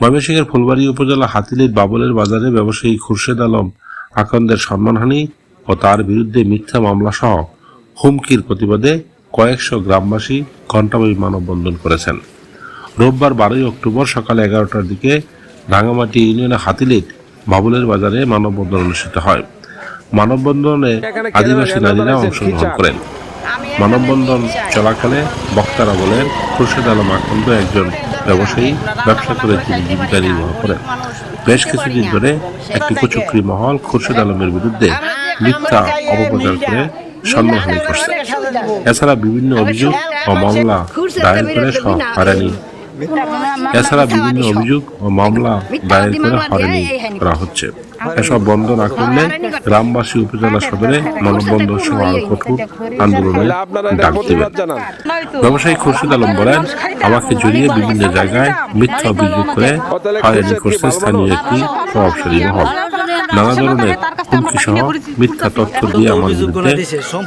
ময়মনসিংহের ফুলবাড়ী উপজেলা হাতিলির বাবুলের বাজারে ব্যবসায়ী খুরশেদ আলম আকন্দের সম্মানহানি ও তার বিরুদ্ধে মিথ্যা মামলা সহ হুমকির প্রতিবাদে কয়েকশো গ্রামবাসী ঘণ্টাব্যাপী মানববন্ধন করেছেন। রোববার 12 অক্টোবর সকাল 11টার দিকে রাঙামাটি ইউনিয়নের হাতিলির বাবুলের বাজারে মানববন্ধন অনুষ্ঠিত হয়। মানববন্ধনে আদিবাসী নারীরা অংশগ্রহণ করেন। মানববন্ধন চলাকালে বক্তারা বলেন, খুরশেদ আলম আকন্দ একজন ব্যবসায়ী, ব্যবসা করে তিনি জীবিকা নির্বাহ করেন। বেশ কিছুদিন ধরে একটি কুচক্রী মহল খুরশেদ আলমের বিরুদ্ধে মিথ্যা অপপ্রচার করে সম্মানহানি করছে। এছাড়া বিভিন্ন অভিযোগ ও মামলা দায়ের করে হয়রানি করা হচ্ছে। এসব বন্ধ না করলে গ্রামবাসী উপজেলা সদরে মানববন্ধন সহ আরো কঠোর আন্দোলনের ডাক দেবেন। ব্যবসায়ী খুরশেদ আলম বলেন, আমাকে জড়িয়ে বিভিন্ন জায়গায় মিথ্যা অভিযোগ করে হয়রানি করছে স্থানীয় একটি প্রভাবশালী মহল। নানা ধরনের হুমকি সহ মিথ্যা তথ্য দিয়ে আমার বিরুদ্ধে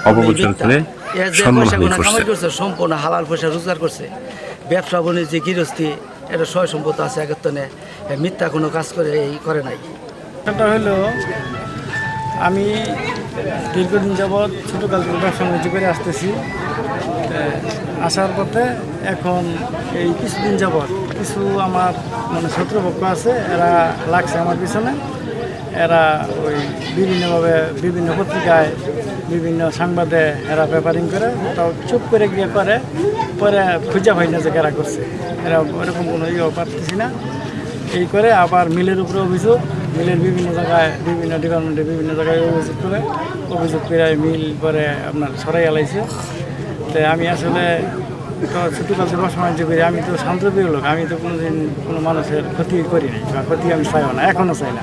অপপ্রচার করে সম্মানহানি করছে। সম্পূর্ণ হালাল পয়সা রোজগার করছে, ব্যবসা বাণিজ্য গৃহস্থী, এটা সয় সম্পদ আছে একত্তনে, মিথ্যা কোনো কাজ করে নাই। এটা হলো আমি দীর্ঘদিন যাবৎ ছোটোকাল থেকে ব্যবসা বাণিজ্য করে আসতেছি। আসার পথে এখন এই কিছুদিন যাবৎ কিছু আমার শত্রুপক্ষ আছে, এরা লাগছে আমার পিছনে। এরা ওই বিভিন্নভাবে বিভিন্ন পত্রিকায় বিভিন্ন সংবাদে এরা পেপারিং করে, তাও চুপ করে গিয়ে করে, পরে খুঁজে হয় না যে কারা করছে। এরা ওরকম কোনো পারতেছি না। এই করে আবার মিলের উপরে অভিযোগ, মিলের বিভিন্ন জায়গায় বিভিন্ন ডিপার্টমেন্টে বিভিন্ন জায়গায় অভিযোগ করে মিল পরে আপনার সরাই এলাইছে। তো আমি আসলে ছোটোকাল থেকে ব্যবসা বাণিজ্য করি, আমি তো শান্তপ্রিয় লোক, আমি তো কোনোদিন কোনো মানুষের ক্ষতি করি নাই বা ক্ষতি আমি চাইও না, এখনও চাই না।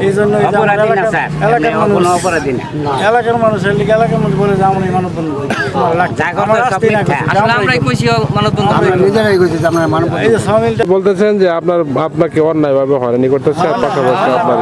এই জন্য এলাকার মানুষের লিগে এলাকার মধ্যে বলে যে আমরা এই মানববন্ধন বলতেছেন যে আপনাকে অন্যায়ভাবে হয়রানি করতেছে, পাশাপাশি আপনার